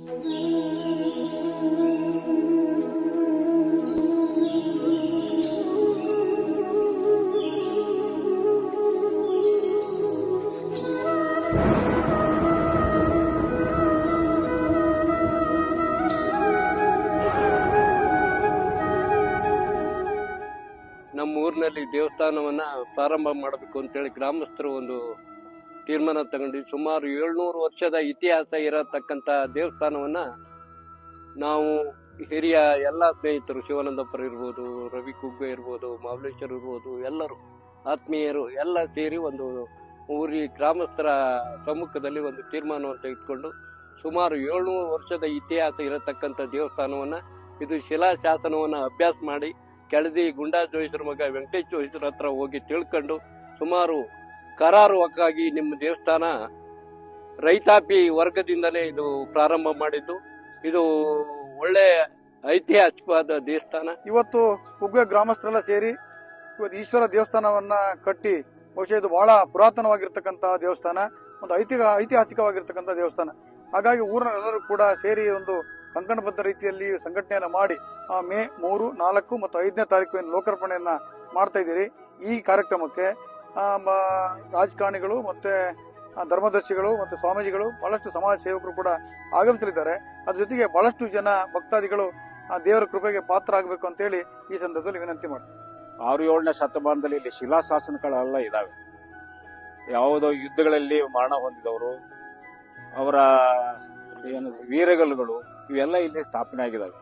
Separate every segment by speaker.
Speaker 1: ನಮ್ಮ ಊರಿನಲ್ಲಿ ದೇವಸ್ಥಾನವನ್ನ ಪ್ರಾರಂಭ ಮಾಡಬೇಕು ಅಂತೇಳಿ ಗ್ರಾಮಸ್ಥರು ಒಂದು ತೀರ್ಮಾನ ತಗೊಂಡು ಸುಮಾರು 700 ವರ್ಷದ ಇತಿಹಾಸ ಇರತಕ್ಕಂತ ದೇವಸ್ಥಾನವನ್ನ ನಾವು ಹಿರಿಯ ಎಲ್ಲ ಸ್ನೇಹಿತರು, ಶಿವಾನಂದಪ್ಪರು ಇರ್ಬೋದು, ರವಿ ಕುಗ್ಬೆ ಇರ್ಬೋದು, ಮಾಬಲೇಶ್ವರ್ ಇರ್ಬೋದು, ಎಲ್ಲರೂ ಆತ್ಮೀಯರು ಎಲ್ಲ ಸೇರಿ ಒಂದು ಊರಿ ಗ್ರಾಮಸ್ಥರ ಸಮ್ಮುಖದಲ್ಲಿ ಒಂದು ತೀರ್ಮಾನವನ್ನು ತೆಗೆದುಕೊಂಡು ಸುಮಾರು 700 ವರ್ಷದ ಇತಿಹಾಸ ಇರತಕ್ಕಂಥ ದೇವಸ್ಥಾನವನ್ನ ಇದು ಶಿಲಾಶಾಸನವನ್ನ ಅಭ್ಯಾಸ ಮಾಡಿ ಕೆಳದಿ ಗುಂಡಾ ಜೋಯಿಸರ ಮಗ ವೆಂಕಟೇಶ್ ಜೋಯಿಸರ ಹತ್ರ ಹೋಗಿ ತಿಳ್ಕೊಂಡು ಸುಮಾರು ಕರಾರುವಕ್ಕಾಗಿ ನಿಮ್ಮ ದೇವಸ್ಥಾನ ರೈತಾಪಿ ವರ್ಗದಿಂದಲೇ ಇದು ಪ್ರಾರಂಭ ಮಾಡಿದ್ದು. ಇದು ಒಳ್ಳೆ ಐತಿಹಾಸಿಕವಾದ ದೇವಸ್ಥಾನ.
Speaker 2: ಇವತ್ತು ಕುಗ್ವೆ ಗ್ರಾಮಸ್ಥರೆಲ್ಲ ಸೇರಿ ಇವತ್ತು ಈಶ್ವರ ದೇವಸ್ಥಾನವನ್ನ ಕಟ್ಟಿ ಬಹುಶಃ ಇದು ಬಹಳ ಪುರಾತನವಾಗಿರ್ತಕ್ಕಂತಹ ದೇವಸ್ಥಾನ, ಒಂದು ಐತಿಹಾಸಿಕವಾಗಿರ್ತಕ್ಕಂಥ ದೇವಸ್ಥಾನ. ಹಾಗಾಗಿ ಊರಿನಲ್ಲರೂ ಕೂಡ ಸೇರಿ ಒಂದು ಕಂಕಣಬದ್ಧ ರೀತಿಯಲ್ಲಿ ಸಂಘಟನೆಯನ್ನ ಮಾಡಿ ಮೇ 3, 4 ಮತ್ತು 5ನೇ ತಾರೀಕು ಲೋಕಾರ್ಪಣೆಯನ್ನ ಮಾಡ್ತಾ ಇದ್ದೀರಿ. ಈ ಕಾರ್ಯಕ್ರಮಕ್ಕೆ ರಾಜಕಾರಣಿಗಳು ಮತ್ತೆ ಧರ್ಮದರ್ಶಿಗಳು ಮತ್ತು ಸ್ವಾಮೀಜಿಗಳು, ಬಹಳಷ್ಟು ಸಮಾಜ ಸೇವಕರು ಕೂಡ ಆಗಮಿಸಲಿದ್ದಾರೆ. ಅದ್ರ ಜೊತೆಗೆ ಬಹಳಷ್ಟು ಜನ ಭಕ್ತಾದಿಗಳು ದೇವರ ಕೃಪೆಗೆ ಪಾತ್ರ ಆಗಬೇಕು ಅಂತ ಹೇಳಿ ಈ ಸಂದರ್ಭದಲ್ಲಿ ವಿನಂತಿ ಮಾಡ್ತಾರೆ.
Speaker 3: 6-7ನೇ ಶತಮಾನದಲ್ಲಿ ಇಲ್ಲಿ ಶಿಲಾಶಾಸನಗಳೆಲ್ಲ ಇದಾವೆ. ಯಾವುದೋ ಯುದ್ಧಗಳಲ್ಲಿ ಮರಣ ಹೊಂದಿದವರು, ಅವರ ಏನು ವೀರಗಲ್ಲುಗಳು ಇವೆಲ್ಲ ಇಲ್ಲಿ ಸ್ಥಾಪನೆ ಆಗಿದಾವೆ.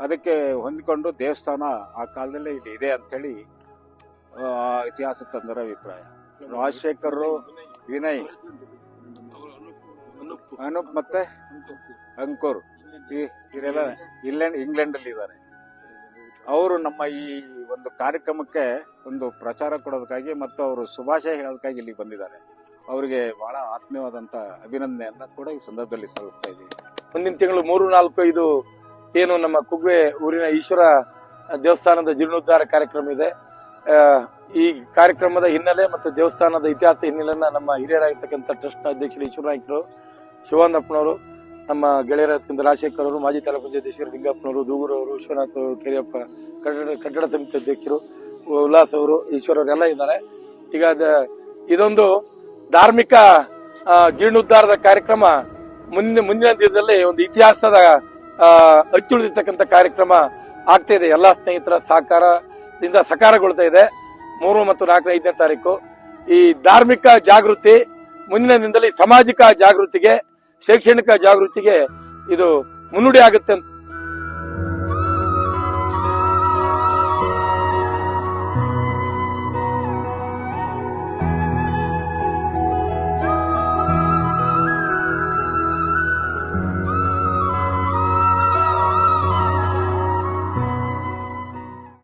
Speaker 3: ಅದಕ್ಕೆ ಹೊಂದಿಕೊಂಡು ದೇವಸ್ಥಾನ ಆ ಕಾಲದಲ್ಲೇ ಇಲ್ಲಿ ಇದೆ ಅಂತ ಹೇಳಿ ಇತಿಹಾಸ ತಂದರ ಅಭಿಪ್ರಾಯ. ರಾಜಶೇಖರ್, ವಿನಯ್, ಅನೂಪ್ ಮತ್ತೆ ಅಂಕುರ್ ಇವರೆಲ್ಲ ಇಂಗ್ಲೆಂಡ್ ಅಲ್ಲಿ ಇದ್ದಾರೆ. ಅವರು ನಮ್ಮ ಈ ಒಂದು ಕಾರ್ಯಕ್ರಮಕ್ಕೆ ಒಂದು ಪ್ರಚಾರ ಕೊಡೋದಕ್ಕಾಗಿ ಮತ್ತು ಅವರು ಶುಭಾಶಯ ಹೇಳೋದಕ್ಕಾಗಿ ಇಲ್ಲಿ ಬಂದಿದ್ದಾರೆ. ಅವರಿಗೆ ಬಹಳ ಆತ್ಮೀಯವಾದಂತ ಅಭಿನಂದನೆಯನ್ನ ಕೂಡ ಈ ಸಂದರ್ಭದಲ್ಲಿ ಸಲ್ಲಿಸ್ತಾ ಇದ್ದೀವಿ.
Speaker 4: ಮುಂದಿನ ತಿಂಗಳು 3, 4 ಇದು ಏನು ನಮ್ಮ ಕುಗ್ವೆ ಊರಿನ ಈಶ್ವರ ದೇವಸ್ಥಾನದ ಜೀರ್ಣೋದ್ಧಾರ ಕಾರ್ಯಕ್ರಮ ಇದೆ. ಈ ಕಾರ್ಯಕ್ರಮದ ಹಿನ್ನೆಲೆ ಮತ್ತು ದೇವಸ್ಥಾನದ ಇತಿಹಾಸ ಹಿನ್ನೆಲೆಯನ್ನ ನಮ್ಮ ಹಿರಿಯರಾಗಿರ್ತಕ್ಕಂಥ ಟ್ರಸ್ಟ್ ನ ಅಧ್ಯಕ್ಷರು ಈಶ್ವರನಾಯ್ಕರು, ಶಿವಾನಂದಪ್ಪನವರು, ನಮ್ಮ ಗೆಳೆಯರಾಗಿರ್ತಕ್ಕಂಥ ರಾಜಶೇಖರ್ ಅವರು, ಮಾಜಿ ತಾಲೂಕು ಪಂಚಾಯತ್ ಲಿಂಗಪ್ಪನವರು, ದೂಗೂರು ಅವರು, ವಿಶ್ವನಾಥ್ ಅವರು, ಕೆರಿಯಪ್ಪ, ಕಟ್ಟಡ ಸಮಿತಿ ಅಧ್ಯಕ್ಷರು, ಉಲ್ಲಾಸ್ ಅವರು, ಈಶ್ವರ ಅವರೆಲ್ಲ ಇದ್ದಾರೆ. ಈಗ ಇದೊಂದು ಧಾರ್ಮಿಕ ಜೀರ್ಣೋದ್ಧಾರದ ಕಾರ್ಯಕ್ರಮ ಮುಂದಿನ ದಿನದಲ್ಲಿ ಒಂದು ಇತಿಹಾಸದ ಅಚ್ಚುಳಿದಿರ್ತಕ್ಕಂಥ ಕಾರ್ಯಕ್ರಮ ಆಗ್ತಾ ಇದೆ. ಎಲ್ಲಾ ಸ್ನೇಹಿತರ ಸಹಕಾರದಿಂದ ಸಕಾರಗೊಳ್ತಾ ಇದೆ. 3 ಮತ್ತು 4, 5ನೇ ತಾರೀಕು ಈ ಧಾರ್ಮಿಕ ಜಾಗೃತಿ ಮುಂದಿನ ದಿನದಲ್ಲಿ ಸಾಮಾಜಿಕ ಜಾಗೃತಿಗೆ, ಶೈಕ್ಷಣಿಕ ಜಾಗೃತಿಗೆ ಇದು ಮುನ್ನುಡಿ ಆಗುತ್ತೆ ಅಂತ